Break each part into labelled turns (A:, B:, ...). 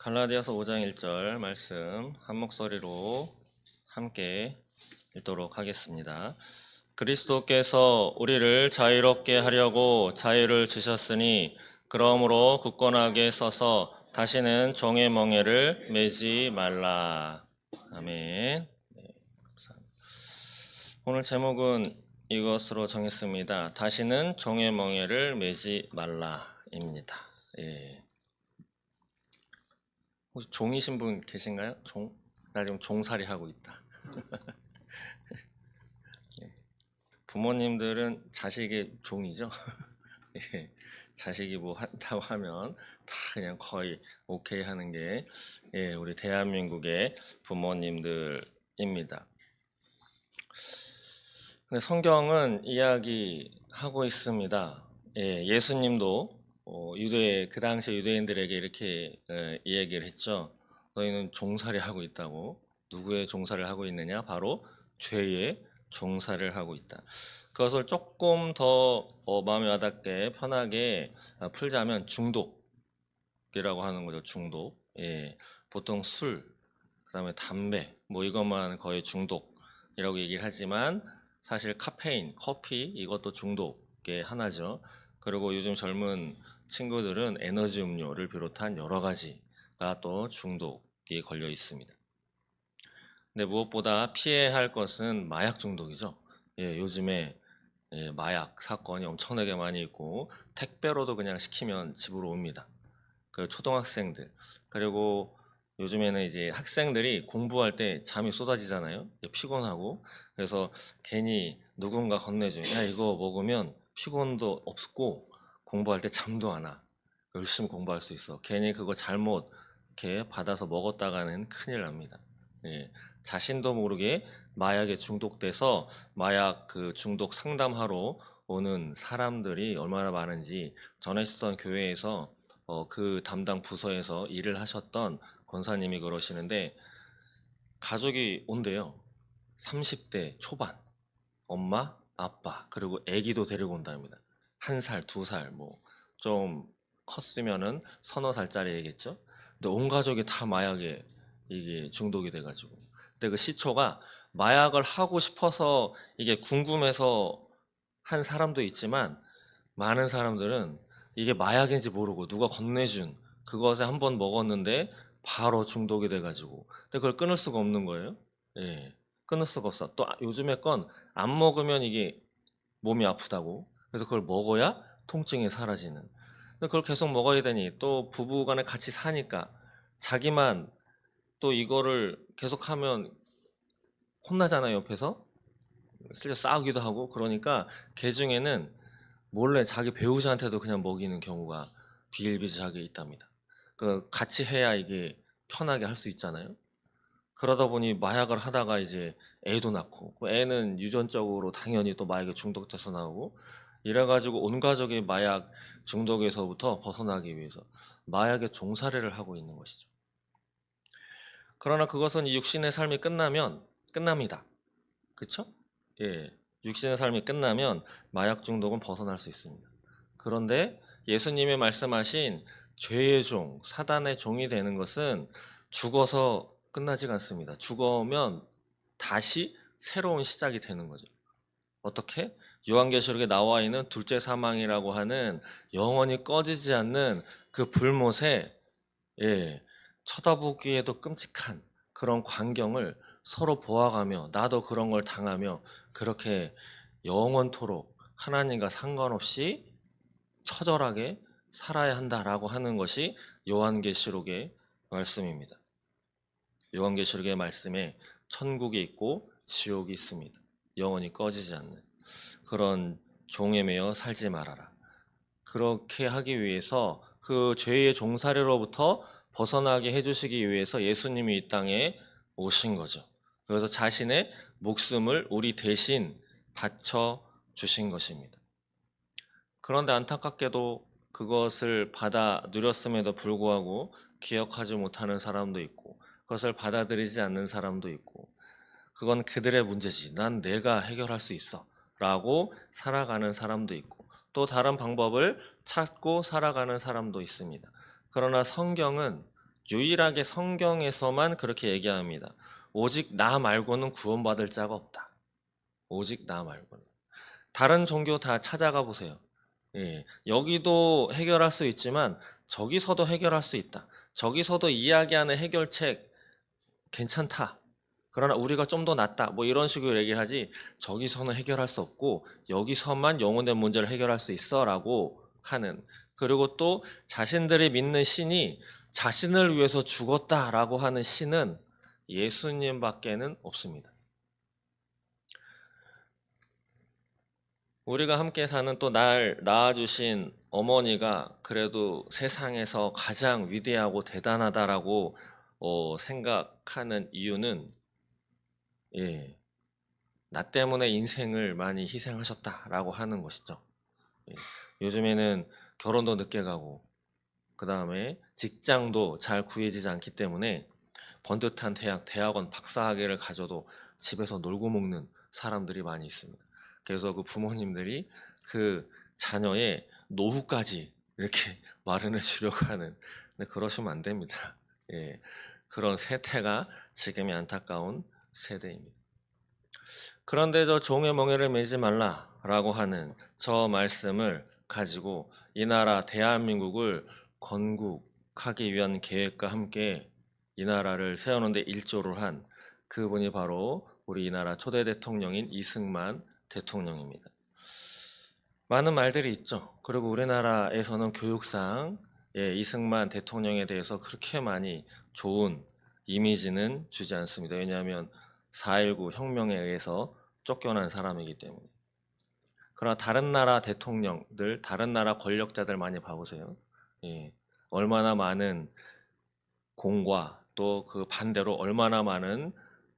A: 갈라디아서 5장 1절 말씀 한 목소리로 함께 읽도록 하겠습니다. 그리스도께서 우리를 자유롭게 하려고 자유를 주셨으니 그러므로 굳건하게 서서 다시는 종의 멍에를 매지 말라. 아멘. 네, 감사합니다. 오늘 제목은 이것으로 정했습니다. 다시는 종의 멍에를 매지 말라입니다. 예. 혹시 종이신 분 계신가요? 종? 나 지금 종살이 하고 있다. 예. 부모님들은 자식의 종이죠. 예. 자식이 뭐 한다고 하면 다 그냥 거의 오케이 하는 게 우리 대한민국의 부모님들입니다. 근데 성경은 이야기하고 있습니다. 예수님도 그 당시 유대인들에게 이렇게 이 얘기를 했죠. 너희는 종살이 하고 있다고. 누구의 종살을 하고 있느냐? 바로 죄의 종살을 하고 있다. 그것을 조금 더 마음에 와닿게 편하게 풀자면 중독이라고 하는 거죠. 중독. 보통 술, 그다음에 담배, 뭐 이것만 거의 중독이라고 얘기를 하지만 사실 카페인, 커피 이것도 중독의 하나죠. 그리고 요즘 젊은 친구들은 에너지 음료를 비롯한 여러 가지가 또 중독이 걸려 있습니다. 근데 무엇보다 피해야 할 것은 마약 중독이죠. 요즘에 마약 사건이 엄청나게 많이 있고 택배로도 그냥 시키면 집으로 옵니다. 그 초등학생들 그리고 요즘에는 이제 학생들이 공부할 때 잠이 쏟아지잖아요. 피곤하고 그래서 괜히 누군가 건네줘. 야 이거 먹으면 피곤도 없고 공부할 때 잠도 안 와. 열심히 공부할 수 있어. 괜히 그거 잘못 이렇게 받아서 먹었다가는 큰일 납니다. 예, 자신도 모르게 마약에 중독돼서 마약 그 중독 상담하러 오는 사람들이 얼마나 많은지 전에 있었던 교회에서 그 담당 부서에서 일을 하셨던 권사님이 그러시는데 가족이 온대요. 30대 초반 엄마, 아빠 그리고 아기도 데리고 온답니다. 1살, 2살 뭐 좀 컸으면은 서너 살짜리 애겠죠. 근데 온 가족이 다 마약에 이게 중독이 돼가지고 근데 그 시초가 마약을 하고 싶어서 이게 궁금해서 한 사람도 있지만 많은 사람들은 이게 마약인지 모르고 누가 건네준 그것에 한번 먹었는데 바로 중독이 돼가지고 근데 그걸 끊을 수가 없는 거예요. 예, 끊을 수가 없어. 또 요즘에 건 안 먹으면 이게 몸이 아프다고 그래서 그걸 먹어야 통증이 사라지는. 근데 그걸 계속 먹어야 되니 또 부부간에 같이 사니까 자기만 또 이거를 계속하면 혼나잖아요 옆에서. 실제 싸우기도 하고 그러니까 개 중에는 몰래 자기 배우자한테도 그냥 먹이는 경우가 비일비재하게 있답니다. 그 같이 해야 이게 편하게 할 수 있잖아요. 그러다 보니 마약을 하다가 이제 애도 낳고 그 애는 유전적으로 당연히 또 마약에 중독돼서 나오고 이래가지고 온 가족이 마약 중독에서부터 벗어나기 위해서 마약의 종살이를 하고 있는 것이죠. 그러나 그것은 이 육신의 삶이 끝나면 끝납니다. 그쵸? 예. 육신의 삶이 끝나면 마약 중독은 벗어날 수 있습니다. 그런데 예수님이 말씀하신 죄의 종, 사단의 종이 되는 것은 죽어서 끝나지가 않습니다. 죽으면 다시 새로운 시작이 되는 거죠. 어떻게? 요한계시록에 나와 있는 둘째 사망이라고 하는 영원히 꺼지지 않는 그 불못에 쳐다보기에도 끔찍한 그런 광경을 서로 보아가며 나도 그런 걸 당하며 그렇게 영원토록 하나님과 상관없이 처절하게 살아야 한다라고 하는 것이 요한계시록의 말씀입니다. 요한계시록의 말씀에 천국이 있고 지옥이 있습니다. 영원히 꺼지지 않는 그런 종에 매여 살지 말아라. 그렇게 하기 위해서 그 죄의 종살이로부터 벗어나게 해주시기 위해서 예수님이 이 땅에 오신 거죠. 그래서 자신의 목숨을 우리 대신 바쳐 주신 것입니다. 그런데 안타깝게도 그것을 받아 누렸음에도 불구하고 기억하지 못하는 사람도 있고 그것을 받아들이지 않는 사람도 있고 그건 그들의 문제지. 난 내가 해결할 수 있어. 라고 살아가는 사람도 있고 또 다른 방법을 찾고 살아가는 사람도 있습니다. 그러나 성경은 유일하게 성경에서만 그렇게 얘기합니다. 오직 나 말고는 구원받을 자가 없다. 오직 나 말고는. 다른 종교 다 찾아가 보세요. 예, 여기도 해결할 수 있지만 저기서도 해결할 수 있다. 저기서도 이야기하는 해결책 괜찮다. 그러나 우리가 좀 더 낫다. 뭐 이런 식으로 얘기를 하지 저기서는 해결할 수 없고 여기서만 영혼의 문제를 해결할 수 있어라고 하는, 그리고 또 자신들이 믿는 신이 자신을 위해서 죽었다라고 하는 신은 예수님밖에는 없습니다. 우리가 함께 사는 또 날 낳아주신 어머니가 그래도 세상에서 가장 위대하고 대단하다라고 생각하는 이유는, 예, 나 때문에 인생을 많이 희생하셨다라고 하는 것이죠. 예, 요즘에는 결혼도 늦게 가고 그 다음에 직장도 잘 구해지지 않기 때문에 번듯한 대학원 박사학위를 가져도 집에서 놀고 먹는 사람들이 많이 있습니다. 그래서 그 부모님들이 그 자녀의 노후까지 이렇게 마련해 주려고 하는, 근데 그러시면 안 됩니다. 예, 그런 세태가 지금의 안타까운 세대입니다. 그런데 저 종의 멍에를 매지 말라라고 하는 저 말씀을 가지고 이 나라 대한민국을 건국하기 위한 계획과 함께 이 나라를 세우는데 일조를 한 그분이 바로 우리 이 나라 초대 대통령인 이승만 대통령입니다. 많은 말들이 있죠. 그리고 우리나라에서는 교육상 이승만 대통령에 대해서 그렇게 많이 좋은 이미지는 주지 않습니다. 왜냐하면 4.19 혁명에 의해서 쫓겨난 사람이기 때문에. 그러나 다른 나라 대통령들, 다른 나라 권력자들 많이 봐보세요. 예, 얼마나 많은 공과 또 그 반대로 얼마나 많은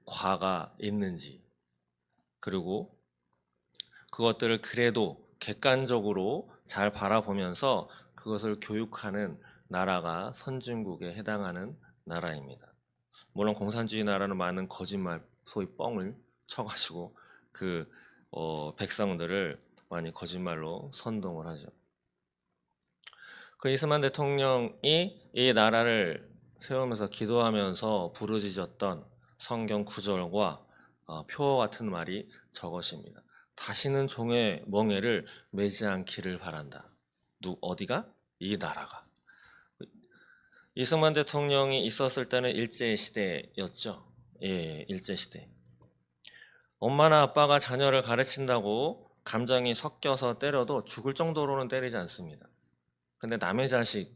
A: 과가 있는지, 그리고 그것들을 그래도 객관적으로 잘 바라보면서 그것을 교육하는 나라가 선진국에 해당하는 나라입니다. 물론 공산주의 나라는 많은 거짓말, 소위 뻥을 쳐가지고 그 백성들을 많이 거짓말로 선동을 하죠. 그 이스만 대통령이 이 나라를 세우면서 기도하면서 부르짖었던 성경 구절과 표와 같은 말이 저것입니다. 다시는 종의 멍에를 매지 않기를 바란다. 어디가? 이 나라가. 이승만 대통령이 있었을 때는 일제시대였죠. 예, 일제시대. 엄마나 아빠가 자녀를 가르친다고 감정이 섞여서 때려도 죽을 정도로는 때리지 않습니다. 근데 남의 자식,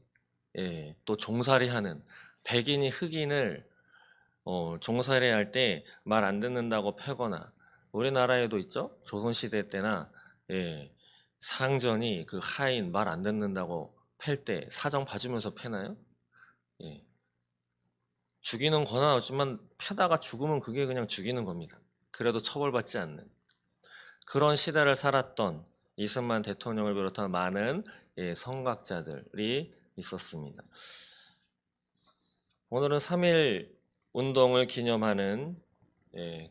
A: 예, 또 종살이하는 백인이 흑인을 종살이 할 때 말 안 듣는다고 패거나, 우리나라에도 있죠. 조선시대 때나 예, 상전이 그 하인 말 안 듣는다고 팰 때 사정 봐주면서 패나요? 예, 죽이는 권한 없지만 패다가 죽으면 그게 그냥 죽이는 겁니다. 그래도 처벌받지 않는 그런 시대를 살았던 이승만 대통령을 비롯한 많은 선각자들이 있었습니다. 오늘은 3.1 운동을 기념하는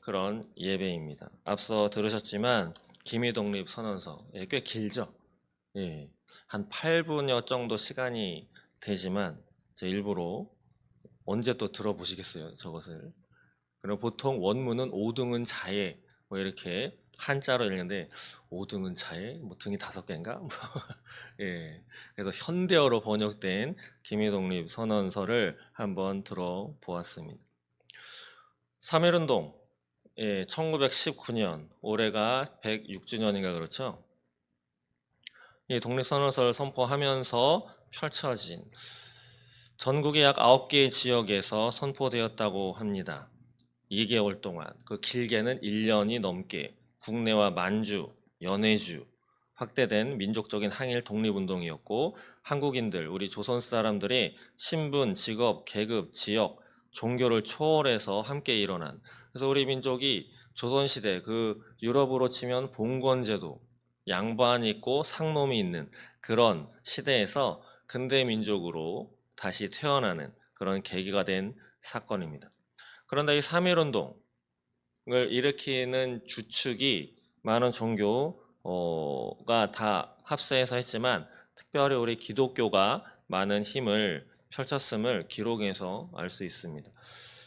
A: 그런 예배입니다. 앞서 들으셨지만 기미독립선언서 꽤 길죠. 한 8분여 정도 시간이 되지만 일부러 언제 또 들어보시겠어요, 저것을. 그리고 보통 원문은 오등은 자에 뭐 이렇게 한자로 읽는데 오등은 자에 뭐 등이 5개인가? 예. 그래서 현대어로 번역된 기미독립 선언서를 한번 들어보았습니다. 3.1운동, 1919년, 올해가 106주년인가 그렇죠? 이 독립선언서를 선포하면서 펼쳐진 전국의 약 9개의 지역에서 선포되었다고 합니다. 2개월 동안, 그 길게는 1년이 넘게 국내와 만주, 연해주, 확대된 민족적인 항일 독립운동이었고, 한국인들, 우리 조선 사람들의 신분, 직업, 계급, 지역, 종교를 초월해서 함께 일어난, 그래서 우리 민족이 조선시대 그 유럽으로 치면 봉건제도, 양반이 있고 상놈이 있는 그런 시대에서 근대 민족으로 다시 태어나는 그런 계기가 된 사건입니다. 그런데 이 3.1운동을 일으키는 주축이 많은 종교가 다 합세해서 했지만 특별히 우리 기독교가 많은 힘을 펼쳤음을 기록에서 알 수 있습니다.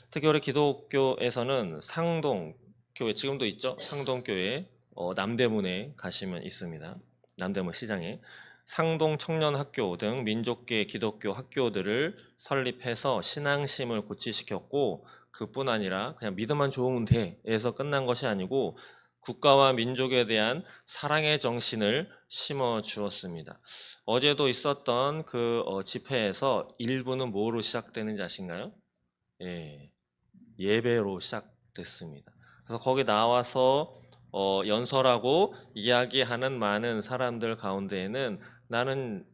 A: 특히 우리 기독교에서는 상동교회 지금도 있죠. 상동교회 남대문에 가시면 있습니다. 남대문 시장에 상동 청년학교 등 민족계 기독교 학교들을 설립해서 신앙심을 고취시켰고, 그뿐 아니라 그냥 믿음만 좋으면 돼에서 끝난 것이 아니고 국가와 민족에 대한 사랑의 정신을 심어 주었습니다. 어제도 있었던 그 집회에서 일부는 뭐로 시작되는지 아신가요? 예, 예배로 시작됐습니다. 그래서 거기 나와서 연설하고 이야기하는 많은 사람들 가운데에는 나는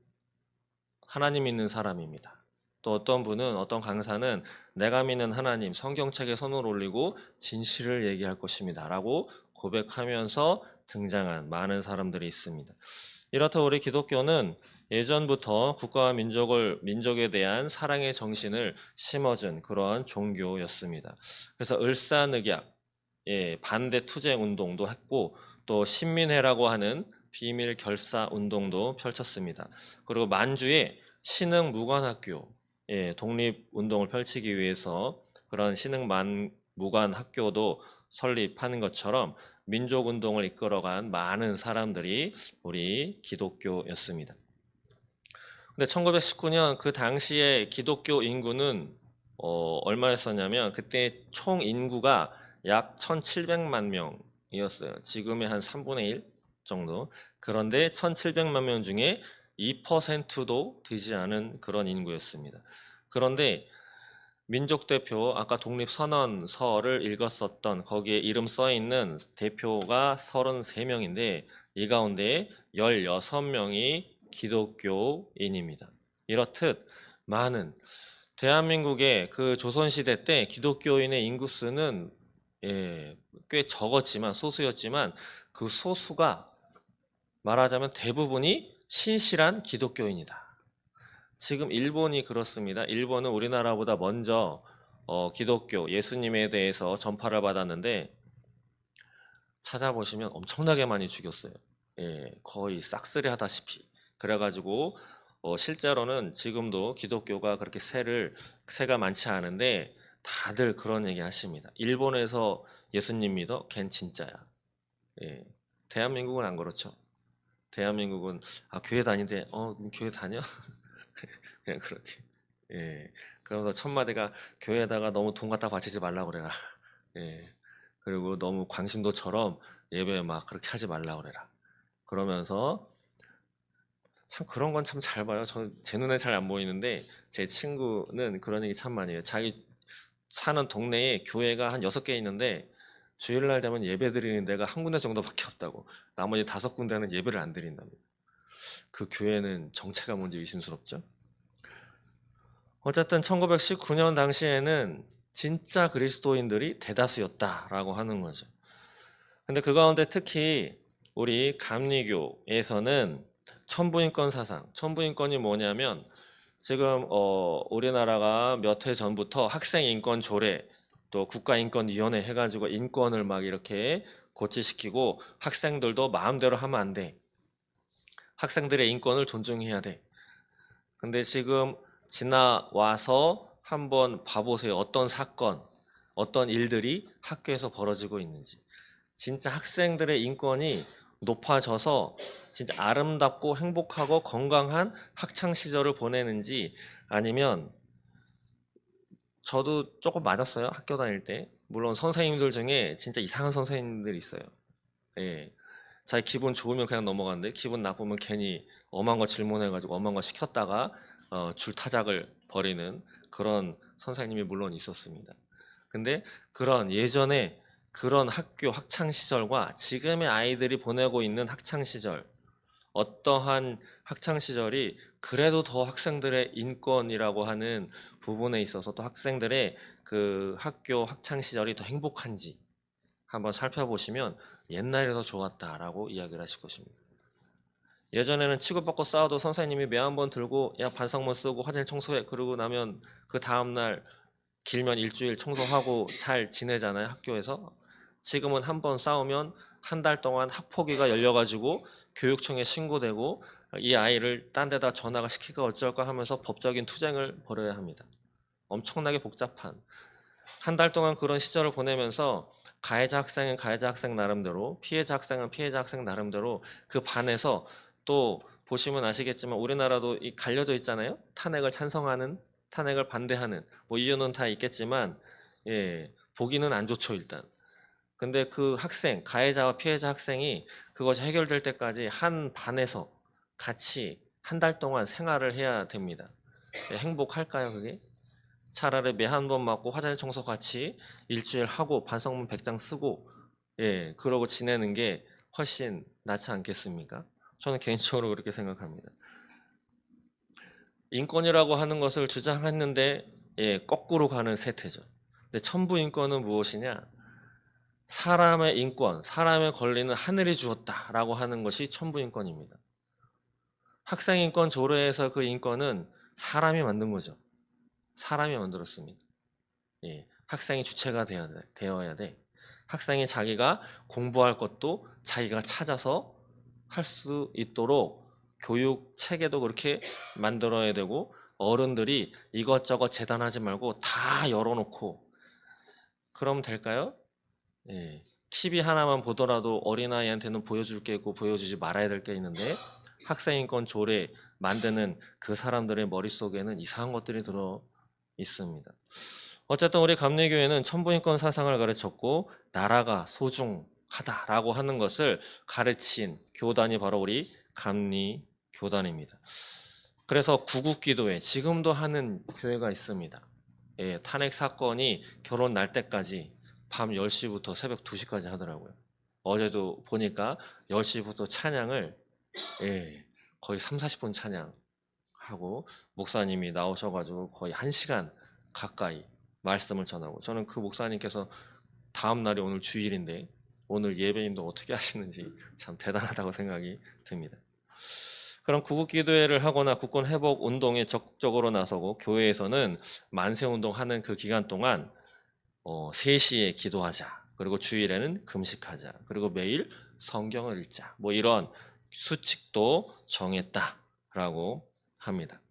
A: 하나님 믿는 사람입니다. 또 어떤 분은, 어떤 강사는 내가 믿는 하나님 성경책에 손을 올리고 진실을 얘기할 것입니다 라고 고백하면서 등장한 많은 사람들이 있습니다. 이렇듯 우리 기독교는 예전부터 국가와 민족에 대한 사랑의 정신을 심어준 그러한 종교였습니다. 그래서 을사늑약, 반대 투쟁 운동도 했고, 또 신민회라고 하는 비밀 결사 운동도 펼쳤습니다. 그리고 만주에 신흥 무관학교, 독립 운동을 펼치기 위해서 그런 신흥 무관 학교도 설립하는 것처럼 민족 운동을 이끌어간 많은 사람들이 우리 기독교였습니다. 근데 1919년 그 당시에 기독교 인구는 얼마였었냐면, 그때 총 인구가 약 1700만 명이었어요. 지금의 한 3분의 1 정도. 그런데 1700만 명 중에 2%도 되지 않은 그런 인구였습니다. 그런데 민족대표, 아까 독립선언서를 읽었었던 거기에 이름 써 있는 대표가 33명인데 이 가운데 16명이 기독교인입니다. 이렇듯 많은 대한민국의 그 조선시대 때 기독교인의 인구수는 꽤 적었지만, 소수였지만 그 소수가 말하자면 대부분이 신실한 기독교인이다. 지금 일본이 그렇습니다. 일본은 우리나라보다 먼저 기독교, 예수님에 대해서 전파를 받았는데 찾아보시면 엄청나게 많이 죽였어요. 거의 싹쓸이 하다시피. 그래가지고 실제로는 지금도 기독교가 그렇게 세가 많지 않은데 다들 그런 얘기 하십니다. 일본에서 예수님 믿어? 걘 진짜야. 대한민국은 안 그렇죠. 대한민국은 교회 다니는데 교회 다녀? 그냥 그렇게. 그러면서 첫 마디가 교회에다가 너무 돈 갖다 바치지 말라고 그래라. 그리고 너무 광신도처럼 예배 막 그렇게 하지 말라고 그래라. 그러면서 참 그런 건 참 잘 봐요. 제 눈에 잘 안 보이는데 제 친구는 그런 얘기 참 많이 해요. 자기 사는 동네에 교회가 한 6개 있는데 주일날 되면 예배 드리는 데가 한 군데 정도밖에 없다고. 나머지 5군데는 예배를 안 드린답니다. 그 교회는 정체가 뭔지 의심스럽죠. 어쨌든 1919년 당시에는 진짜 그리스도인들이 대다수였다라고 하는 거죠. 근데 그 가운데 특히 우리 감리교에서는 천부인권 사상, 천부인권이 뭐냐면 지금 우리나라가 몇 해 전부터 학생인권 조례, 또 국가인권위원회 해가지고 인권을 막 이렇게 고취시키고 학생들도 마음대로 하면 안 돼. 학생들의 인권을 존중해야 돼. 근데 지금 지나와서 한번 봐보세요. 어떤 사건, 어떤 일들이 학교에서 벌어지고 있는지. 진짜 학생들의 인권이 높아져서 진짜 아름답고 행복하고 건강한 학창 시절을 보내는지, 아니면 저도 조금 맞았어요. 학교 다닐 때. 물론 선생님들 중에 진짜 이상한 선생님들이 있어요. 자기 기분 좋으면 그냥 넘어가는데 기분 나쁘면 괜히 엄한 거 질문해가지고 엄한 거 시켰다가 줄타작을 벌이는 그런 선생님이 물론 있었습니다. 근데 그런 예전에 그런 학교 학창 시절과 지금의 아이들이 보내고 있는 학창 시절, 어떠한 학창 시절이 그래도 더 학생들의 인권이라고 하는 부분에 있어서, 또 학생들의 그 학교 학창 시절이 더 행복한지 한번 살펴보시면 옛날이 더 좋았다라고 이야기를 하실 것입니다. 예전에는 치고받고 싸워도 선생님이 매 한 번 들고 야 반성문 쓰고 화장실 청소해, 그러고 나면 그 다음날 길면 일주일 청소하고 잘 지내잖아요, 학교에서. 지금은 한 번 싸우면 한 달 동안 학폭위가 열려가지고 교육청에 신고되고 이 아이를 딴 데다 전학을 시키고 어쩔까 하면서 법적인 투쟁을 벌여야 합니다. 엄청나게 복잡한 한 달 동안 그런 시절을 보내면서 가해자 학생은 가해자 학생 나름대로, 피해자 학생은 피해자 학생 나름대로 그 반에서 또 보시면 아시겠지만 우리나라도 이 갈려져 있잖아요. 탄핵을 찬성하는, 탄핵을 반대하는 뭐 이유는 다 있겠지만 보기는 안 좋죠 일단. 근데 그 학생, 가해자와 피해자 학생이 그것이 해결될 때까지 한 반에서 같이 한 달 동안 생활을 해야 됩니다. 행복할까요 그게? 차라리 매 한 번 맞고 화장실 청소 같이 일주일 하고 반성문 100장 쓰고 그러고 지내는 게 훨씬 낫지 않겠습니까? 저는 개인적으로 그렇게 생각합니다. 인권이라고 하는 것을 주장했는데 거꾸로 가는 세태죠. 근데 천부 인권은 무엇이냐? 사람의 인권, 사람의 권리는 하늘이 주었다라고 하는 것이 천부 인권입니다. 학생 인권 조례에서 그 인권은 사람이 만든 거죠. 사람이 만들었습니다. 학생이 주체가 되어야 돼. 학생이 자기가 공부할 것도 자기가 찾아서 할 수 있도록 교육 체계도 그렇게 만들어야 되고 어른들이 이것저것 재단하지 말고 다 열어놓고 그럼 될까요? TV 하나만 보더라도 어린아이한테는 보여줄 게 있고 보여주지 말아야 될 게 있는데 학생인권 조례 만드는 그 사람들의 머릿속에는 이상한 것들이 들어 있습니다. 어쨌든 우리 감리교회는 천부인권 사상을 가르쳤고 나라가 소중하다라고 하는 것을 가르친 교단이 바로 우리 감리교단입니다. 그래서 구국기도회 지금도 하는 교회가 있습니다. 탄핵 사건이 결혼 날 때까지 밤 10시부터 새벽 2시까지 하더라고요. 어제도 보니까 10시부터 찬양을 거의 30-40분 찬양하고 목사님이 나오셔가지고 거의 1시간 가까이 말씀을 전하고 저는 그 목사님께서 다음 날이 오늘 주일인데 오늘 예배님도 어떻게 하시는지 참 대단하다고 생각이 듭니다. 그럼 구국기도회를 하거나 국권회복 운동에 적극적으로 나서고 교회에서는 만세운동하는 그 기간 동안 3시에 기도하자. 그리고 주일에는 금식하자. 그리고 매일 성경을 읽자. 뭐 이런 수칙도 정했다라고 합니다.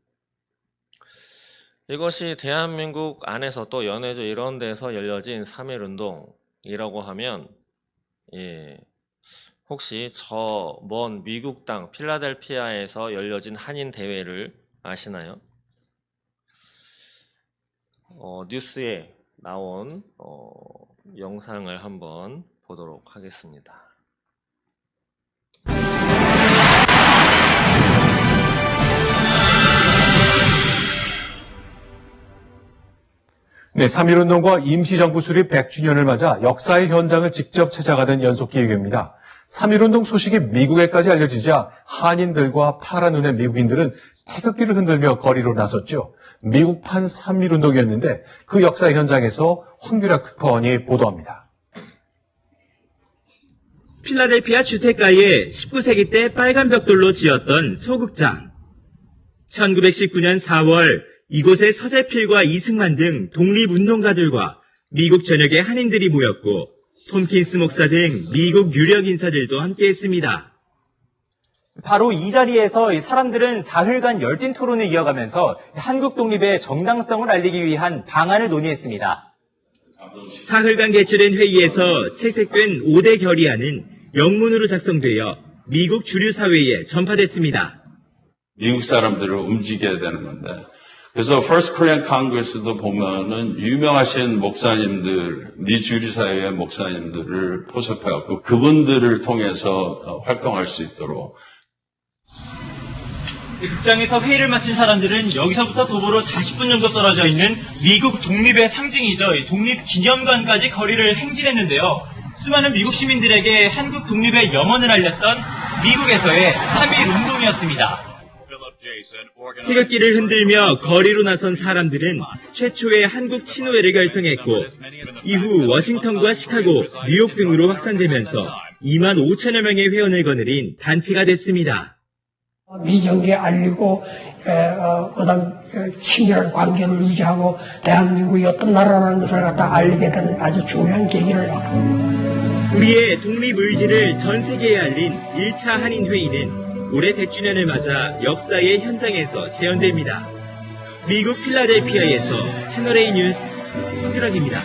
A: 이것이 대한민국 안에서 또 연해주 이런 데서 열려진 3.1운동이라고 하면 혹시 저 먼 미국 땅 필라델피아에서 열려진 한인 대회를 아시나요? 뉴스에 나온 영상을 한번 보도록 하겠습니다.
B: 네, 3.1운동과 임시정부 수립 100주년을 맞아 역사의 현장을 직접 찾아가는 연속기획입니다. 3.1운동 소식이 미국에까지 알려지자 한인들과 파란 눈의 미국인들은 태극기를 흔들며 거리로 나섰죠. 미국판 3.1운동이었는데 그 역사의 현장에서 황규락 특파원이 보도합니다.
C: 필라델피아 주택가에 19세기 때 빨간 벽돌로 지었던 소극장. 1919년 4월 이곳에 서재필과 이승만 등 독립운동가들과 미국 전역의 한인들이 모였고 톰킨스 목사 등 미국 유력 인사들도 함께했습니다.
D: 바로 이 자리에서 사람들은 사흘간 열띤 토론을 이어가면서 한국 독립의 정당성을 알리기 위한 방안을 논의했습니다.
C: 사흘간 개최된 회의에서 채택된 5대 결의안은 영문으로 작성되어 미국 주류 사회에 전파됐습니다.
E: 미국 사람들을 움직여야 되는 건데 그래서 First Korean Congress도 보면은 유명하신 목사님들, 미 주류 사회의 목사님들을 포섭해갖고 그분들을 통해서 활동할 수 있도록.
C: 극장에서 회의를 마친 사람들은 여기서부터 도보로 40분 정도 떨어져 있는 미국 독립의 상징이죠. 독립기념관까지 거리를 행진했는데요. 수많은 미국 시민들에게 한국 독립의 염원을 알렸던 미국에서의 3.1 운동이었습니다. 태극기를 흔들며 거리로 나선 사람들은 최초의 한국 친우회를 결성했고 이후 워싱턴과 시카고, 뉴욕 등으로 확산되면서 2만 5천여 명의 회원을 거느린 단체가 됐습니다.
F: 미정계에 알리고 친밀한 관계를 유지하고 대한민국이 어떤 나라라는 것을 갖다 알리게 되는 아주 중요한 계기를
C: 우리의 독립 의지를 전 세계에 알린 1차 한인회의는 올해 100주년을 맞아 역사의 현장에서 재현됩니다. 미국 필라델피아에서 채널A 뉴스 황규락입니다.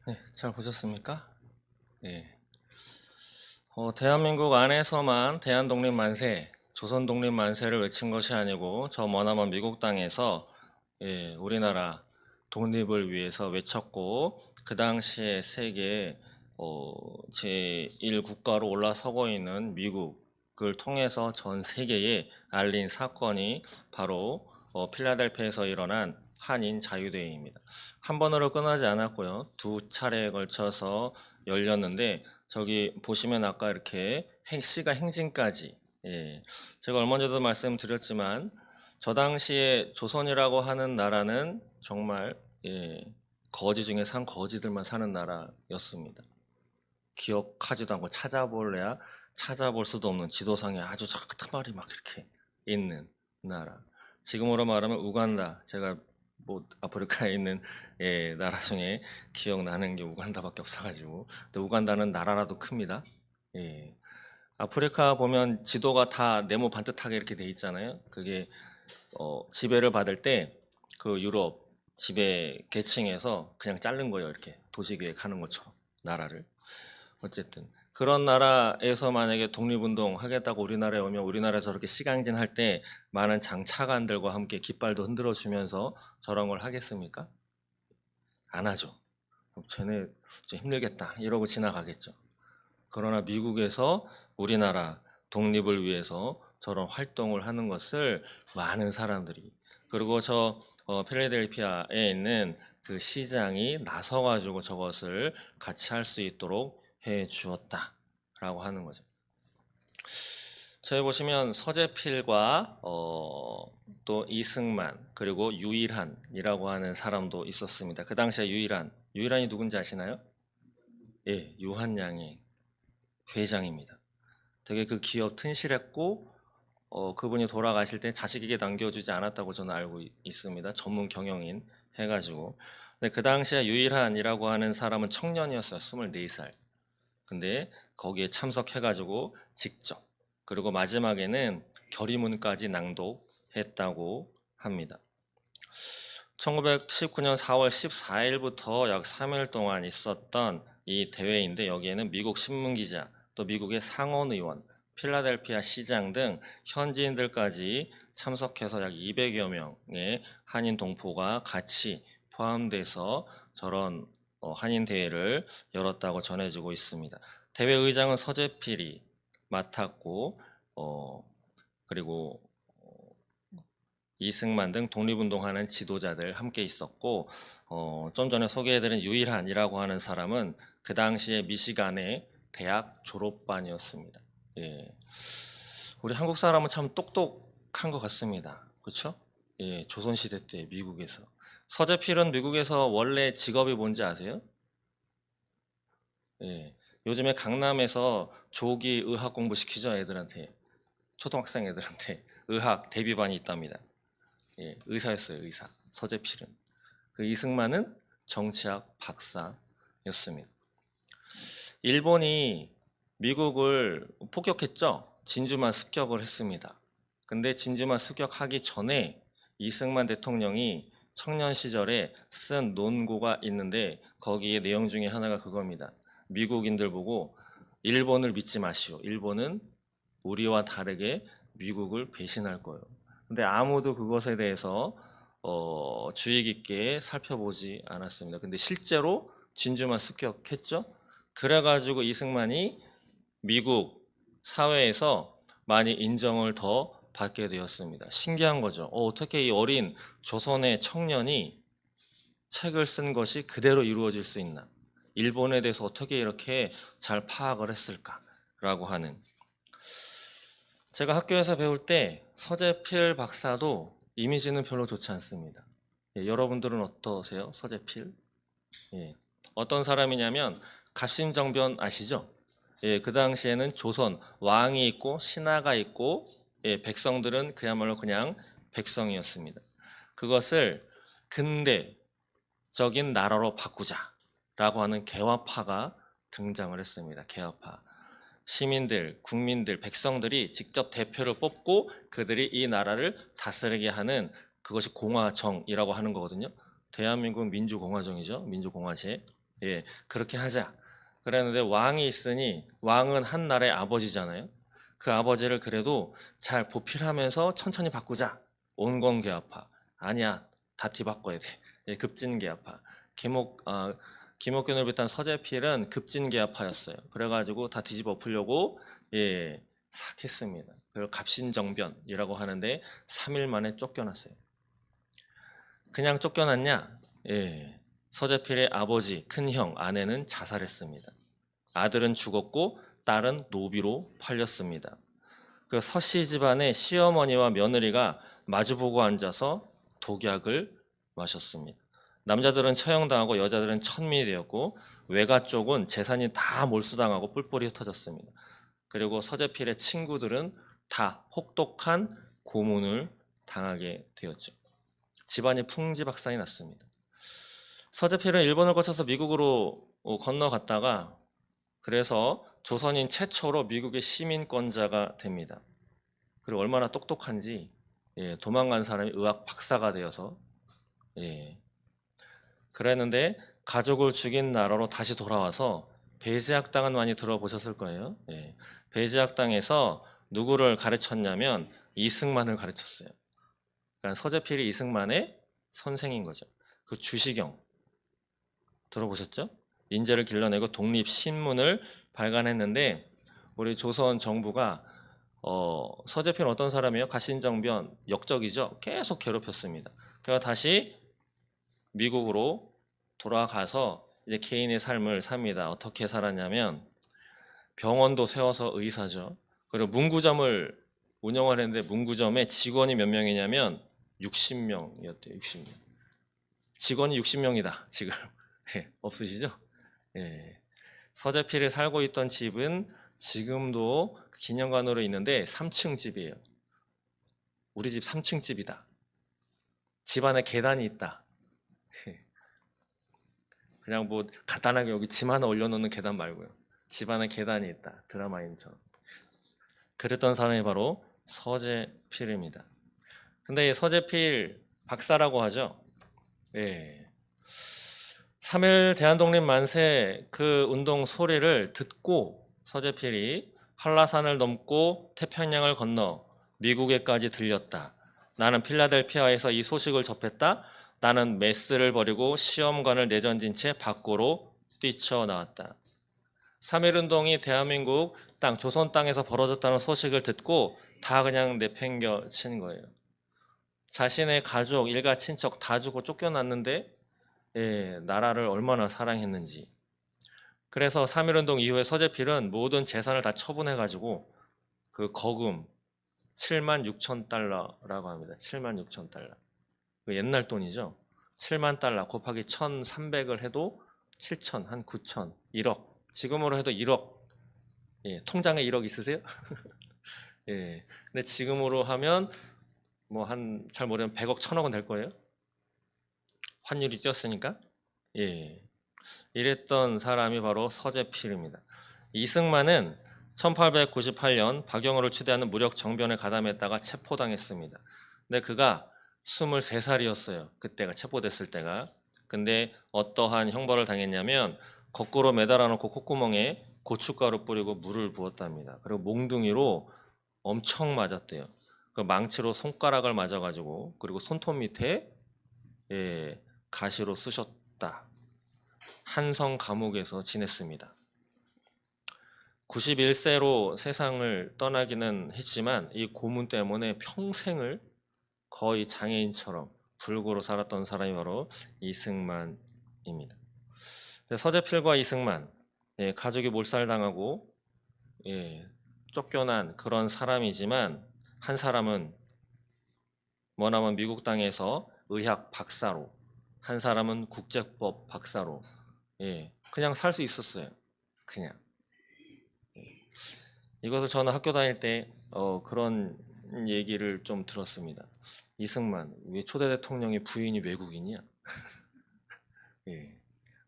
A: 네, 잘 보셨습니까? 네. 대한민국 안에서만 대한독립만세, 조선독립만세를 외친 것이 아니고 저 머나먼 미국 땅에서 우리나라 독립을 위해서 외쳤고 그 당시에 세계 제1국가로 올라서고 있는 미국을 통해서 전 세계에 알린 사건이 바로 필라델피아에서 일어난 한인 자유대회입니다. 한 번으로 끝나지 않았고요. 두 차례에 걸쳐서 열렸는데 저기 보시면 아까 이렇게 시가 행진까지 제가 얼마 전에도 말씀드렸지만 저 당시에 조선이라고 하는 나라는 정말 거지 중에 산 거지들만 사는 나라였습니다. 기억하지도 않고 찾아볼래야 찾아볼 수도 없는 지도상에 아주 끄트머리 막 이렇게 있는 나라. 지금으로 말하면 우간다. 제가 뭐 아프리카에 있는 나라 중에 기억나는 게 우간다밖에 없어가지고. 근데 우간다는 나라라도 큽니다. 아프리카 보면 지도가 다 네모 반듯하게 이렇게 돼 있잖아요. 그게 지배를 받을 때 그 유럽 지배 계층에서 그냥 자른 거예요. 이렇게 도시계에 가는 것처럼 나라를. 어쨌든 그런 나라에서 만약에 독립운동 하겠다고 우리나라에 오면 우리나라에서 저렇게 시강진 할 때 많은 장차관들과 함께 깃발도 흔들어 주면서 저런 걸 하겠습니까? 안 하죠. 쟤네 좀 힘들겠다 이러고 지나가겠죠. 그러나 미국에서 우리나라 독립을 위해서 저런 활동을 하는 것을 많은 사람들이, 그리고 저 필라델피아에 있는 그 시장이 나서가지고 저것을 같이 할 수 있도록 해 주었다라고 하는 거죠. 저희 보시면 서재필과 또 이승만 그리고 유일한이라고 하는 사람도 있었습니다. 그 당시에 유일한이 누군지 아시나요? 예, 유한양의 회장입니다. 되게 그 기업 튼실했고 그분이 돌아가실 때 자식에게 남겨주지 않았다고 저는 알고 있습니다. 전문 경영인 해가지고. 근데 그 당시에 유일한이라고 하는 사람은 청년이었어요. 24살. 근데 거기에 참석해가지고 직접, 그리고 마지막에는 결의문까지 낭독했다고 합니다. 1919년 4월 14일부터 약 3일 동안 있었던 이 대회인데 여기에는 미국 신문기자, 또 미국의 상원의원, 필라델피아 시장 등 현지인들까지 참석해서 약 200여 명의 한인 동포가 같이 포함돼서 저런 한인 대회를 열었다고 전해지고 있습니다. 대회 의장은 서재필이 맡았고 그리고 이승만 등 독립운동하는 지도자들 함께 있었고 좀 전에 소개해드린 유일한이라고 하는 사람은 그 당시에 미시간의 대학 졸업반이었습니다. 우리 한국 사람은 참 똑똑한 것 같습니다. 그렇죠? 조선시대 때 미국에서. 서재필은 미국에서 원래 직업이 뭔지 아세요? 요즘에 강남에서 조기 의학 공부 시키죠, 애들한테. 초등학생 애들한테 의학 대비반이 있답니다. 의사였어요, 의사. 서재필은. 그 이승만은 정치학 박사였습니다. 일본이 미국을 폭격했죠. 진주만 습격을 했습니다. 근데 진주만 습격하기 전에 이승만 대통령이 청년 시절에 쓴 논고가 있는데 거기에 내용 중에 하나가 그겁니다. 미국인들 보고 일본을 믿지 마시오. 일본은 우리와 다르게 미국을 배신할 거예요. 근데 아무도 그것에 대해서 주의 깊게 살펴보지 않았습니다. 근데 실제로 진주만 습격했죠. 그래가지고 이승만이 미국 사회에서 많이 인정을 더 받게 되었습니다. 신기한 거죠. 어떻게 이 어린 조선의 청년이 책을 쓴 것이 그대로 이루어질 수 있나? 일본에 대해서 어떻게 이렇게 잘 파악을 했을까라고 하는. 제가 학교에서 배울 때 서재필 박사도 이미지는 별로 좋지 않습니다. 여러분들은 어떠세요? 서재필? 어떤 사람이냐면 갑신정변 아시죠? 그 당시에는 조선 왕이 있고 신하가 있고 백성들은 그야말로 그냥 백성이었습니다. 그것을 근대적인 나라로 바꾸자라고 하는 개화파가 등장을 했습니다. 개화파. 시민들, 국민들, 백성들이 직접 대표를 뽑고 그들이 이 나라를 다스리게 하는 그것이 공화정이라고 하는 거거든요. 대한민국은 민주공화정이죠. 민주공화제. 예, 그렇게 하자. 그랬는데 왕이 있으니 왕은 한 나라의 아버지잖아요. 그 아버지를 그래도 잘 보필하면서 천천히 바꾸자. 온건개화파. 아니야, 다 뒤바꿔야 돼. 예, 급진개화파. 김옥균을 비롯한 서재필은 급진개화파였어요. 그래가지고 다 뒤집어 엎으려고 싹 했습니다. 그걸 갑신정변이라고 하는데 3일 만에 쫓겨났어요. 그냥 쫓겨났냐? 예. 서재필의 아버지, 큰형, 아내는 자살했습니다. 아들은 죽었고 딸은 노비로 팔렸습니다. 그 서씨 집안의 시어머니와 며느리가 마주보고 앉아서 독약을 마셨습니다. 남자들은 처형당하고 여자들은 천민이 되었고 외가 쪽은 재산이 다 몰수당하고 뿔뿔이 흩어졌습니다. 그리고 서재필의 친구들은 다 혹독한 고문을 당하게 되었죠. 집안이 풍지박산이 났습니다. 서재필은 일본을 거쳐서 미국으로 건너갔다가 그래서 조선인 최초로 미국의 시민권자가 됩니다. 그리고 얼마나 똑똑한지 도망간 사람이 의학 박사가 되어서 그랬는데 가족을 죽인 나라로 다시 돌아와서 배제학당은 많이 들어보셨을 거예요. 배제학당에서 누구를 가르쳤냐면 이승만을 가르쳤어요. 그러니까 서재필이 이승만의 선생인 거죠. 그 주시경 들어보셨죠? 인재를 길러내고 독립신문을 발간했는데 우리 조선 정부가 서재필은 어떤 사람이에요? 갑신정변 역적이죠. 계속 괴롭혔습니다. 그래서 다시 미국으로 돌아가서 이제 개인의 삶을 삽니다. 어떻게 살았냐면 병원도 세워서 의사죠. 그리고 문구점을 운영을 했는데 문구점에 직원이 몇 명이냐면 60명이었대요. 60명. 직원이 60명이다. 지금 없으시죠? 서재필이 살고 있던 집은 지금도 기념관으로 있는데 3층 집이에요. 우리 집 3층 집이다. 집 안에 계단이 있다. 그냥 뭐 간단하게 여기 짐 하나 올려놓는 계단 말고요. 집 안에 계단이 있다. 드라마인처럼. 그랬던 사람이 바로 서재필입니다. 근데 이 서재필 박사라고 하죠. 3.1 대한독립 만세 그 운동 소리를 듣고 서재필이 한라산을 넘고 태평양을 건너 미국에까지 들렸다. 나는 필라델피아에서 이 소식을 접했다. 나는 메스를 버리고 시험관을 내던진 채 밖으로 뛰쳐나왔다. 3.1운동이 대한민국 땅, 조선 땅에서 벌어졌다는 소식을 듣고 다 그냥 내팽겨 친 거예요. 자신의 가족, 일가, 친척 다 죽고 쫓겨났는데 나라를 얼마나 사랑했는지. 그래서 3.1운동 이후에 서재필은 모든 재산을 다 처분해가지고 그 거금 76,000달러라고 합니다. 76,000달러. 그 옛날 돈이죠. 7만 달러 곱하기 1,300을 해도 7천, 한 9천, 1억. 지금으로 해도 1억. 통장에 1억 있으세요? 근데 지금으로 하면 뭐 한 잘 모르면 100억, 1000억은 될 거예요. 환율이 뛰었으니까. 이랬던 사람이 바로 서재필입니다. 이승만은 1898년 박영호를 추대하는 무력 정변에 가담했다가 체포당했습니다. 근데 그가 23살이었어요. 그때가 체포됐을 때가. 근데 어떠한 형벌을 당했냐면 거꾸로 매달아 놓고 콧구멍에 고춧가루 뿌리고 물을 부었답니다. 그리고 몽둥이로 엄청 맞았대요. 그 망치로 손가락을 맞아가지고 그리고 손톱 밑에 가시로 쑤셨다. 한성 감옥에서 지냈습니다. 91세로 세상을 떠나기는 했지만 이 고문 때문에 평생을 거의 장애인처럼 불구로 살았던 사람이 바로 이승만입니다. 서재필과 이승만, 가족이 몰살당하고 쫓겨난 그런 사람이지만 한 사람은 머나먼 미국 땅에서 의학 박사로, 한 사람은 국제법 박사로 그냥 살 수 있었어요. 그냥. 이것을 저는 학교 다닐 때 그런 이런 얘기를 좀 들었습니다. 이승만, 왜 초대 대통령이 부인이 외국인이야? 예.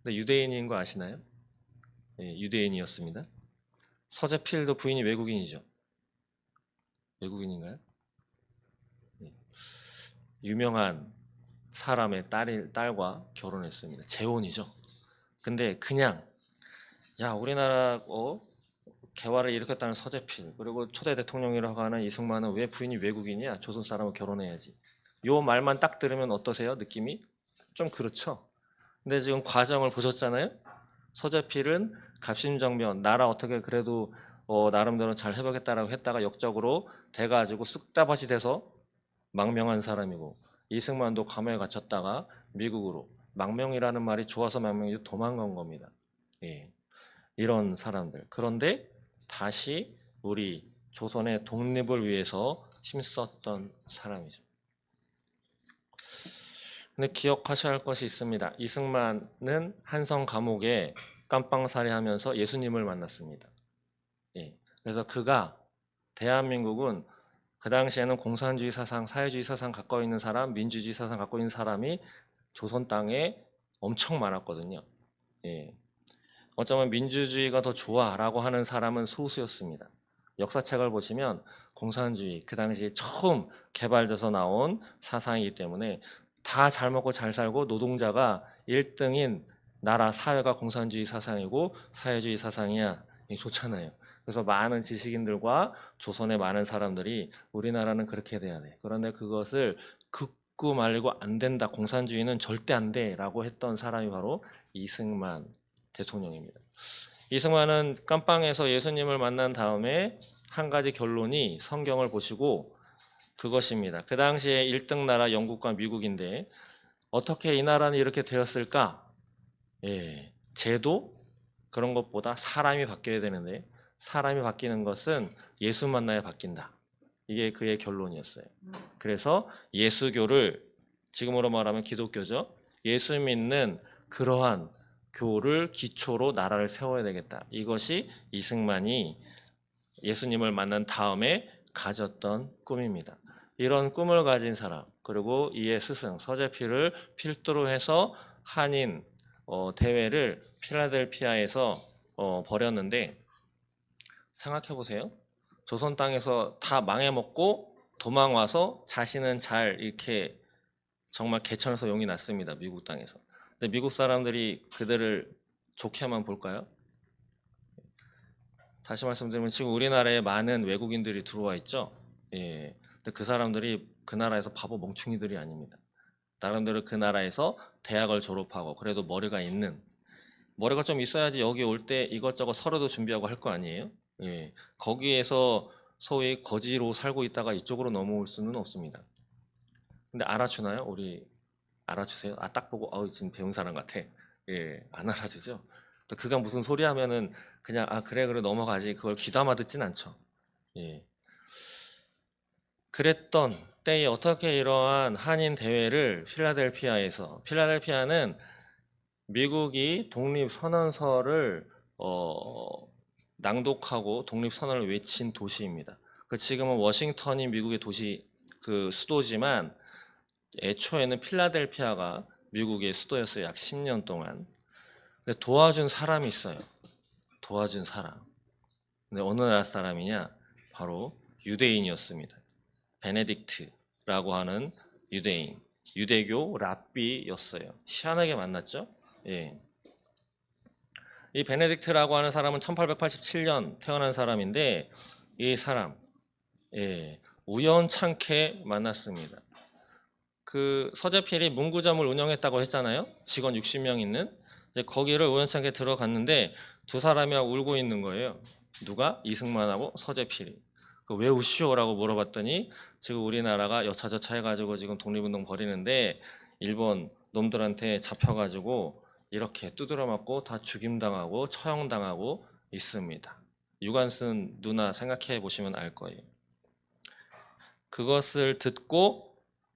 A: 근데 유대인인 거 아시나요? 예, 유대인이었습니다. 서재필도 부인이 외국인이죠. 외국인인가요? 예. 유명한 사람의 딸과 결혼했습니다. 재혼이죠. 근데 그냥 야 우리나라 개화를 일으켰다는 서재필 그리고 초대 대통령이라고 하는 이승만은 왜 부인이 외국인이야? 조선 사람과 결혼해야지. 요 말만 딱 들으면 어떠세요? 느낌이? 좀 그렇죠. 근데 지금 과정을 보셨잖아요. 서재필은 갑신정변 나라 어떻게 그래도 나름대로 잘 해보겠다라고 했다가 역적으로 돼가지고 쑥다밭이 돼서 망명한 사람이고 이승만도 감옥에 갇혔다가 미국으로 망명이라는 말이 좋아서 망명이 도망간 겁니다. 예. 이런 사람들. 그런데 다시 우리 조선의 독립을 위해서 힘썼던 사람이죠. 근데 기억하셔야 할 것이 있습니다. 이승만은 한성 감옥에 깜빵살이하면서 예수님을 만났습니다. 예. 그래서 그가 대한민국은 그 당시에는 공산주의 사상, 사회주의 사상 갖고 있는 사람, 민주주의 사상 갖고 있는 사람이 조선 땅에 엄청 많았거든요. 예. 어쩌면 민주주의가 더 좋아라고 하는 사람은 소수였습니다. 역사책을 보시면 공산주의 그 당시에 처음 개발돼서 나온 사상이기 때문에 다 잘 먹고 잘 살고 노동자가 1등인 나라 사회가 공산주의 사상이고 사회주의 사상이야. 이게 좋잖아요. 그래서 많은 지식인들과 조선의 많은 사람들이 우리나라는 그렇게 돼야 돼. 그런데 그것을 긋고 말고 안 된다. 공산주의는 절대 안 돼. 라고 했던 사람이 바로 이승만 대통령입니다. 이승만은 깜빵에서 예수님을 만난 다음에 한 가지 결론이 성경을 보시고 그것입니다. 그 당시에 1등 나라 영국과 미국인데 어떻게 이 나라는 이렇게 되었을까? 예, 제도 그런 것보다 사람이 바뀌어야 되는데 사람이 바뀌는 것은 예수 만나야 바뀐다. 이게 그의 결론이었어요. 그래서 예수교를 지금으로 말하면 기독교죠. 예수 믿는 그러한 교를 기초로 나라를 세워야 되겠다. 이것이 이승만이 예수님을 만난 다음에 가졌던 꿈입니다. 이런 꿈을 가진 사람 그리고 이의 스승 서재필을 필두로 해서 한인 대회를 필라델피아에서 벌였는데 생각해 보세요. 조선 땅에서 다 망해먹고 도망와서 자신은 잘 이렇게 정말 개천에서 용이 났습니다. 미국 땅에서. 근데 미국 사람들이 그들을 좋게만 볼까요? 다시 말씀드리면 지금 우리나라에 많은 외국인들이 들어와 있죠. 예. 근데 그 사람들이 그 나라에서 바보 멍충이들이 아닙니다. 나름대로 그 나라에서 대학을 졸업하고 그래도 머리가 좀 있어야지 여기 올 때 이것저것 서류도 준비하고 할 거 아니에요? 예. 거기에서 소위 거지로 살고 있다가 이쪽으로 넘어올 수는 없습니다. 근데 알아주나요? 우리 알아주세요? 아, 딱 보고 지금 배운 사람 같아. 예, 안 알아주죠. 또 그가 무슨 소리 하면은 그냥 그래 넘어가지 그걸 귀담아 듣진 않죠. 예. 그랬던 때에 어떻게 이러한 한인 대회를 필라델피아는 미국이 독립선언서를 낭독하고 독립선언을 외친 도시입니다. 지금은 워싱턴이 미국의 도시 그 수도지만 애초에는 필라델피아가 미국의 수도였어요. 약 10년 동안. 근데 도와준 사람이 있어요. 도와준 사람. 근데 어느 나라 사람이냐? 바로 유대인이었습니다. 베네딕트라고 하는 유대인. 유대교 랍비였어요. 희한하게 만났죠? 예. 이 베네딕트라고 하는 사람은 1887년 태어난 사람인데 이 사람 우연찮게 만났습니다. 그 서재필이 문구점을 운영했다고 했잖아요. 직원 60명 있는. 거기를 우연찮게 들어갔는데 두 사람이 울고 있는 거예요. 누가? 이승만하고 서재필이. 왜 우시오라고 물어봤더니 지금 우리나라가 여차저차 해가지고 지금 독립운동 벌이는데 일본 놈들한테 잡혀가지고 이렇게 두드려 맞고 다 죽임당하고 처형당하고 있습니다. 유관순 누나 생각해 보시면 알 거예요. 그것을 듣고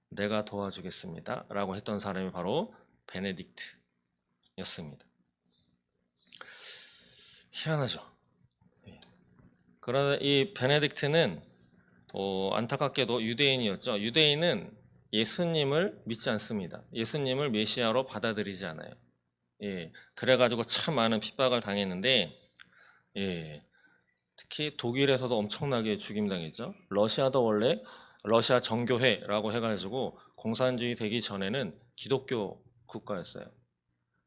A: 내가 도와주겠습니다 라고 했던 사람이 바로 베네딕트였습니다. 희한하죠. 그런데 이 베네딕트는 안타깝게도 유대인이었죠. 유대인은 예수님을 믿지 않습니다. 예수님을 메시아로 받아들이지 않아요. 예, 그래가지고 참 많은 핍박을 당했는데, 예, 특히 독일에서도 엄청나게 죽임당했죠. 러시아도 원래 러시아 정교회라고 해가지고 공산주의 되기 전에는 기독교 국가였어요.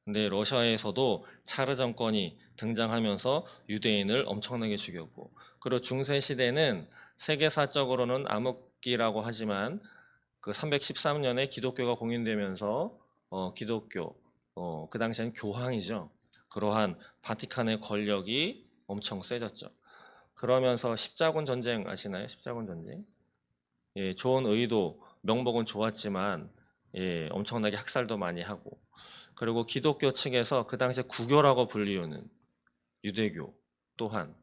A: 근데 러시아에서도 차르 정권이 등장하면서 유대인을 엄청나게 죽였고, 그리고 중세 시대는 세계사적으로는 암흑기라고 하지만 그 313년에 기독교가 공인되면서 기독교 그 당시엔 교황이죠. 그러한 바티칸의 권력이 엄청 세졌죠. 그러면서 십자군 전쟁 아시나요? 십자군 전쟁. 예, 좋은 의도, 명목은 좋았지만 예, 엄청나게 학살도 많이 하고, 그리고 기독교 측에서 그 당시에 구교라고 불리우는 유대교 또한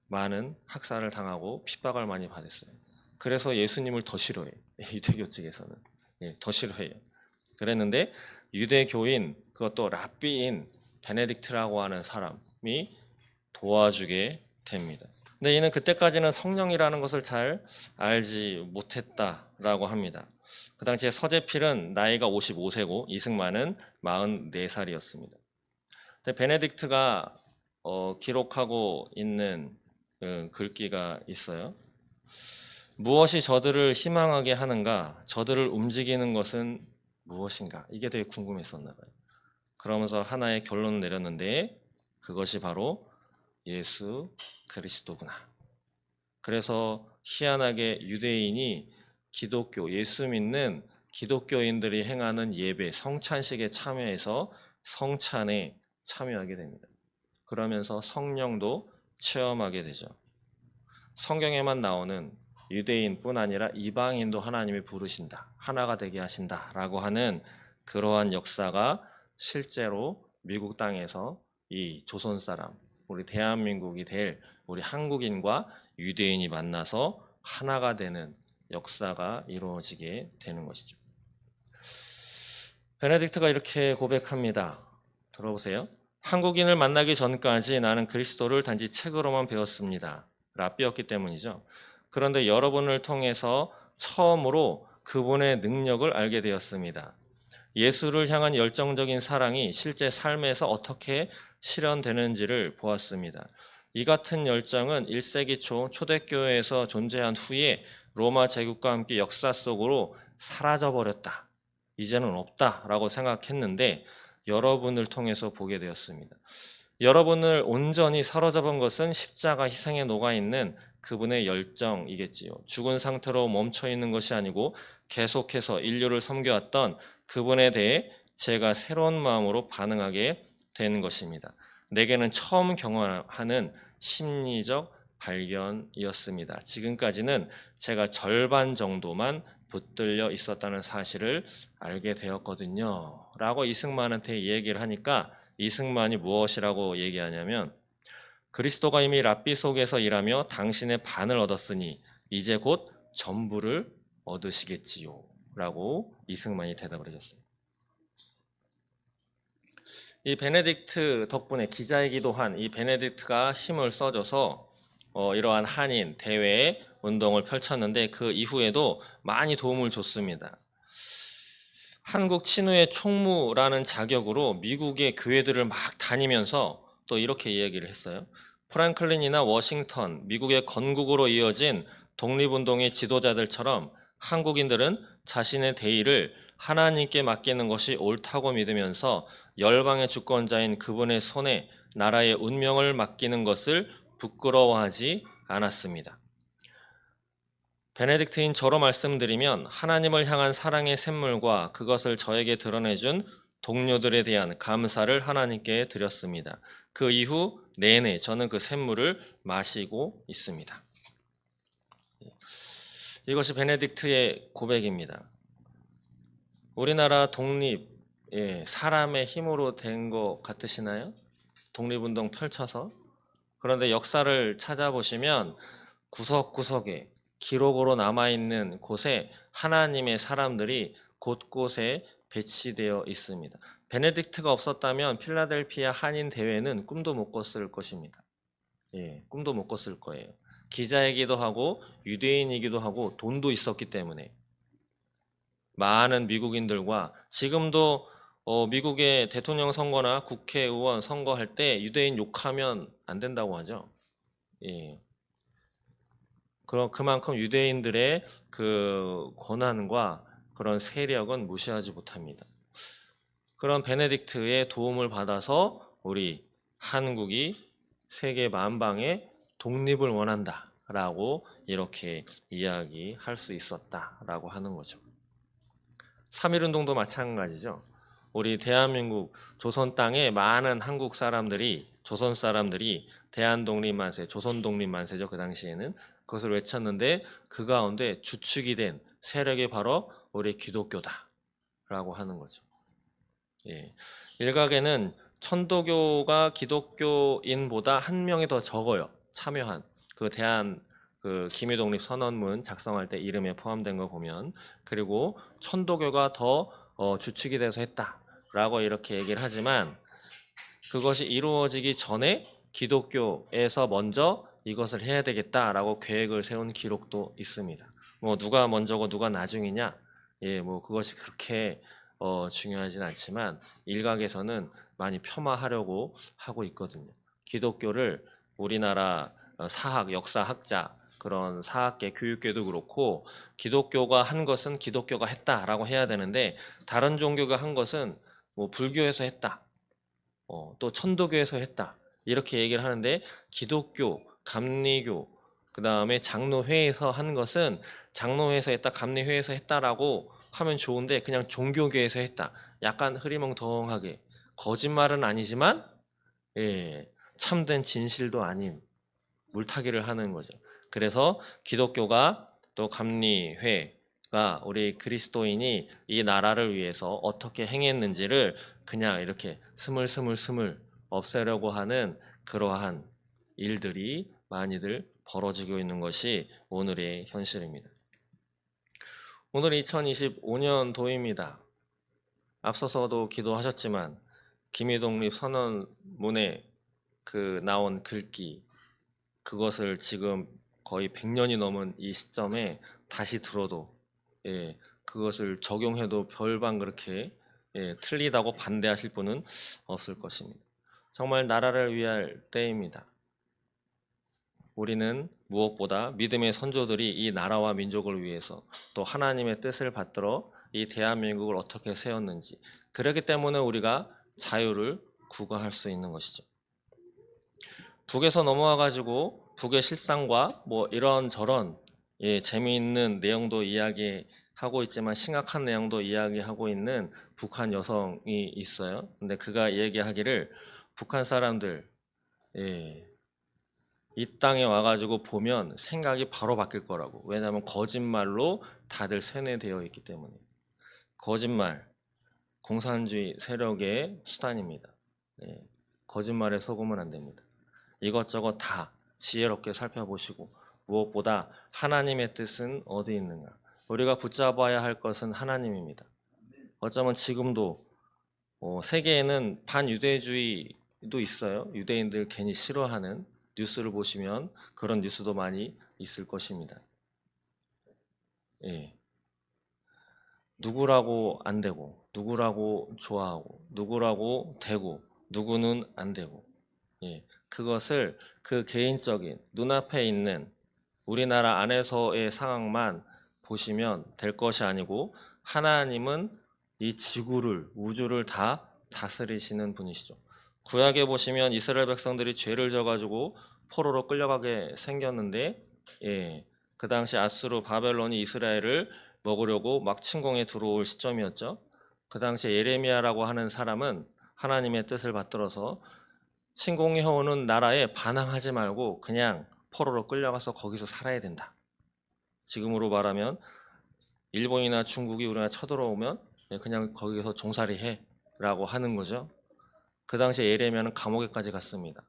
A: 많은 학살을 당하고 핍박을 많이 받았어요. 그래서 예수님을 더 싫어해. 유대교 측에서는 예, 더 싫어해요. 그랬는데 유대교인, 그것도 랍비인 베네딕트라고 하는 사람이 도와주게 됩니다. 근데 이는 그때까지는 성령이라는 것을 잘 알지 못했다라고 합니다. 그 당시에 서재필은 나이가 55세고 이승만은 44살이었습니다. 근데 베네딕트가 기록하고 있는 글귀가 있어요. 무엇이 저들을 희망하게 하는가? 저들을 움직이는 것은 무엇인가? 이게 되게 궁금했었나 봐요. 그러면서 하나의 결론을 내렸는데 그것이 바로 예수 그리스도구나. 그래서 희한하게 유대인이 기독교, 예수 믿는 기독교인들이 행하는 예배, 성찬식에 참여해서 성찬에 참여하게 됩니다. 그러면서 성령도 체험하게 되죠. 성경에만 나오는 유대인뿐 아니라 이방인도 하나님이 부르신다, 하나가 되게 하신다 라고 하는 그러한 역사가 실제로 미국 땅에서 이 조선 사람, 우리 대한민국이 될 우리 한국인과 유대인이 만나서 하나가 되는 역사가 이루어지게 되는 것이죠. 베네딕트가 이렇게 고백합니다. 들어보세요. 한국인을 만나기 전까지 나는 그리스도를 단지 책으로만 배웠습니다. 랍비였기 때문이죠. 그런데 여러분을 통해서 처음으로 그분의 능력을 알게 되었습니다. 예수를 향한 열정적인 사랑이 실제 삶에서 어떻게 실현되는지를 보았습니다. 이 같은 열정은 1세기 초 초대교회에서 존재한 후에 로마 제국과 함께 역사 속으로 사라져버렸다. 이제는 없다라고 생각했는데 여러분을 통해서 보게 되었습니다. 여러분을 온전히 사로잡은 것은 십자가 희생에 녹아있는 그분의 열정이겠지요. 죽은 상태로 멈춰있는 것이 아니고 계속해서 인류를 섬겨왔던 그분에 대해 제가 새로운 마음으로 반응하게 되는 것입니다. 내게는 처음 경험하는 심리적 발견이었습니다. 지금까지는 제가 절반 정도만 붙들려 있었다는 사실을 알게 되었거든요. 라고 이승만한테 얘기를 하니까 이승만이 무엇이라고 얘기하냐면 그리스도가 이미 랍비 속에서 일하며 당신의 반을 얻었으니 이제 곧 전부를 얻으시겠지요. 라고 이승만이 대답을 해줬어요. 이 베네딕트 덕분에 기자이기도 한 이 베네딕트가 힘을 써줘서 이러한 한인 대외 운동을 펼쳤는데 그 이후에도 많이 도움을 줬습니다. 한국 친후의 총무라는 자격으로 미국의 교회들을 막 다니면서 또 이렇게 이야기를 했어요. 프랭클린이나 워싱턴, 미국의 건국으로 이어진 독립운동의 지도자들처럼 한국인들은 자신의 대의를 하나님께 맡기는 것이 옳다고 믿으면서 열방의 주권자인 그분의 손에 나라의 운명을 맡기는 것을 부끄러워하지 않았습니다. 베네딕트인 저로 말씀드리면 하나님을 향한 사랑의 샘물과 그것을 저에게 드러내준 동료들에 대한 감사를 하나님께 드렸습니다. 그 이후 내내 저는 그 샘물을 마시고 있습니다. 이것이 베네딕트의 고백입니다. 우리나라 독립, 사람의 힘으로 된 것 같으시나요? 독립운동 펼쳐서? 그런데 역사를 찾아보시면 구석구석에 기록으로 남아있는 곳에 하나님의 사람들이 곳곳에 배치되어 있습니다. 베네딕트가 없었다면 필라델피아 한인 대회는 꿈도 못 꿨을 것입니다. 꿈도 못 꿨을 거예요. 기자이기도 하고 유대인이기도 하고 돈도 있었기 때문에 많은 미국인들과 지금도 미국의 대통령 선거나 국회의원 선거할 때 유대인 욕하면 안 된다고 하죠. 예. 그만큼 유대인들의 그 권한과 그런 세력은 무시하지 못합니다. 그런 베네딕트의 도움을 받아서 우리 한국이 세계 만방의 독립을 원한다라고 이렇게 이야기할 수 있었다라고 하는 거죠. 3.1운동도 마찬가지죠. 우리 대한민국 조선 땅에 많은 한국 사람들이 조선 사람들이 대한독립만세, 조선독립만세죠. 그 당시에는 그것을 외쳤는데 그 가운데 주축이 된 세력이 바로 우리 기독교다라고 하는 거죠. 예. 일각에는 천도교가 기독교인보다 한 명이 더 적어요. 참여한 그 기미독립 선언문 작성할 때 이름에 포함된 거 보면 그리고 천도교가 더 주축이 돼서 했다라고 이렇게 얘기를 하지만 그것이 이루어지기 전에 기독교에서 먼저 이것을 해야 되겠다라고 계획을 세운 기록도 있습니다. 뭐 누가 먼저고 누가 나중이냐, 뭐 그것이 그렇게 중요하진 않지만 일각에서는 많이 폄하하려고 하고 있거든요. 기독교를 우리나라 사학, 역사학자 그런 사학계, 교육계도 그렇고 기독교가 한 것은 기독교가 했다라고 해야 되는데 다른 종교가 한 것은 뭐 불교에서 했다, 또 천도교에서 했다 이렇게 얘기를 하는데 기독교, 감리교, 그 다음에 장로회에서 한 것은 장로회에서 했다, 감리회에서 했다라고 하면 좋은데 그냥 종교계에서 했다. 약간 흐리멍텅하게 거짓말은 아니지만 참된 진실도 아닌 물타기를 하는 거죠. 그래서 기독교가 또 감리회가 우리 그리스도인이 이 나라를 위해서 어떻게 행했는지를 그냥 이렇게 스물스물 없애려고 하는 그러한 일들이 많이들 벌어지고 있는 것이 오늘의 현실입니다. 오늘 2025년도입니다. 앞서서도 기도하셨지만 기미독립 선언문에 나온 글귀 그것을 지금 거의 100년이 넘은 이 시점에 다시 들어도 그것을 적용해도 별반 그렇게 틀리다고 반대하실 분은 없을 것입니다. 정말 나라를 위할 때입니다. 우리는 무엇보다 믿음의 선조들이 이 나라와 민족을 위해서 또 하나님의 뜻을 받들어 이 대한민국을 어떻게 세웠는지 그렇기 때문에 우리가 자유를 구가할 수 있는 것이죠. 북에서 넘어와 가지고 북의 실상과 뭐 이런저런 재미있는 내용도 이야기하고 있지만 심각한 내용도 이야기하고 있는 북한 여성이 있어요. 근데 그가 얘기하기를 북한 사람들 이 땅에 와가지고 보면 생각이 바로 바뀔 거라고. 왜냐하면 거짓말로 다들 세뇌되어 있기 때문에. 거짓말, 공산주의 세력의 수단입니다. 거짓말에 속으면 안 됩니다. 이것저것 다 지혜롭게 살펴보시고 무엇보다 하나님의 뜻은 어디 있는가. 우리가 붙잡아야 할 것은 하나님입니다. 어쩌면 지금도 세계에는 반유대주의도 있어요. 유대인들 괜히 싫어하는 뉴스를 보시면 그런 뉴스도 많이 있을 것입니다. 누구라고 안 되고 누구라고 좋아하고 누구라고 되고 누구는 안 되고 그것을 그 개인적인 눈앞에 있는 우리나라 안에서의 상황만 보시면 될 것이 아니고 하나님은 이 지구를 우주를 다 다스리시는 분이시죠. 구약에 보시면 이스라엘 백성들이 죄를 져가지고 포로로 끌려가게 생겼는데 그 당시 아수르 바벨론이 이스라엘을 먹으려고 막 침공에 들어올 시점이었죠. 그 당시 예레미야라고 하는 사람은 하나님의 뜻을 받들어서 침공해 오는 나라에 반항하지 말고 그냥 포로로 끌려가서 거기서 살아야 된다. 지금으로 말하면 일본이나 중국이 우리나라 쳐들어오면 그냥 거기서 종살이 해라고 하는 거죠. 그 당시에 예레미야는 감옥에까지 갔습니다.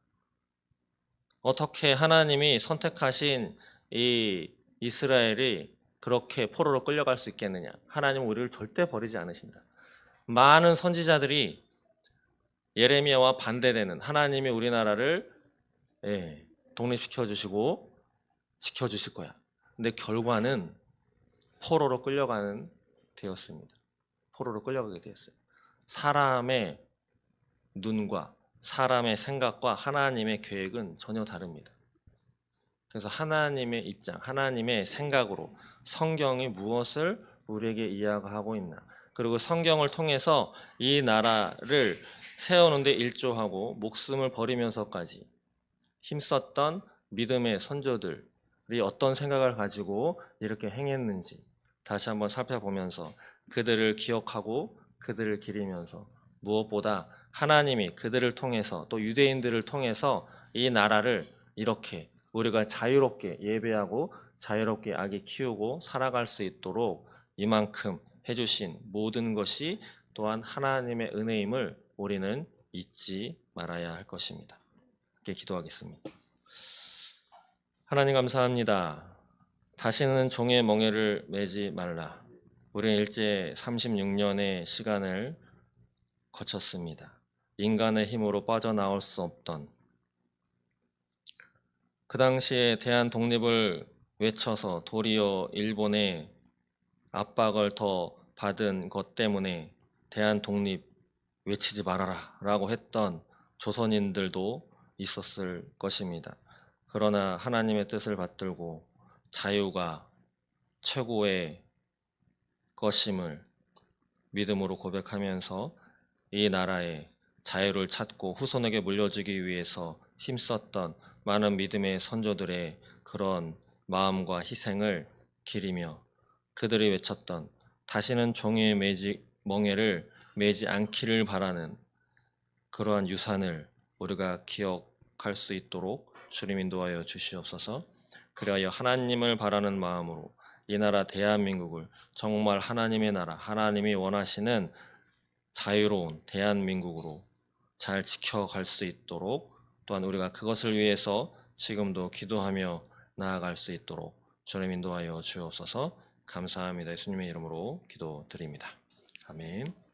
A: 어떻게 하나님이 선택하신 이 이스라엘이 그렇게 포로로 끌려갈 수 있겠느냐. 하나님은 우리를 절대 버리지 않으신다. 많은 선지자들이 예레미야와 반대되는 하나님이 우리나라를 독립시켜 주시고 지켜 주실 거야. 근데 결과는 포로로 끌려가는 되었습니다. 포로로 끌려가게 되었어요. 사람의 눈과 사람의 생각과 하나님의 계획은 전혀 다릅니다. 그래서 하나님의 입장, 하나님의 생각으로 성경이 무엇을 우리에게 이야기하고 있나, 그리고 성경을 통해서 이 나라를 세우는데 일조하고 목숨을 버리면서까지 힘썼던 믿음의 선조들이 어떤 생각을 가지고 이렇게 행했는지 다시 한번 살펴보면서 그들을 기억하고 그들을 기리면서 무엇보다 하나님이 그들을 통해서 또 유대인들을 통해서 이 나라를 이렇게 우리가 자유롭게 예배하고 자유롭게 아기 키우고 살아갈 수 있도록 이만큼 해주신 모든 것이 또한 하나님의 은혜임을 우리는 잊지 말아야 할 것입니다. 이렇게 기도하겠습니다. 하나님 감사합니다. 다시는 종의 멍에를 매지 말라. 우리는 일제 36년의 시간을 거쳤습니다. 인간의 힘으로 빠져나올 수 없던 그 당시에 대한 독립을 외쳐서 도리어 일본의 압박을 더 받은 것 때문에 대한 독립 외치지 말아라 라고 했던 조선인들도 있었을 것입니다. 그러나 하나님의 뜻을 받들고 자유가 최고의 것임을 믿음으로 고백하면서 이 나라의 자유를 찾고 후손에게 물려주기 위해서 힘썼던 많은 믿음의 선조들의 그런 마음과 희생을 기리며 그들이 외쳤던 다시는 종의 멍에를 매지 않기를 바라는 그러한 유산을 우리가 기억할 수 있도록 주님 인도하여 주시옵소서. 그리하여 하나님을 바라는 마음으로 이 나라 대한민국을 정말 하나님의 나라, 하나님이 원하시는 자유로운 대한민국으로 잘 지켜갈 수 있도록 또한 우리가 그것을 위해서 지금도 기도하며 나아갈 수 있도록 주님 인도하여 주옵소서. 감사합니다. 예수님의 이름으로 기도드립니다. 아멘.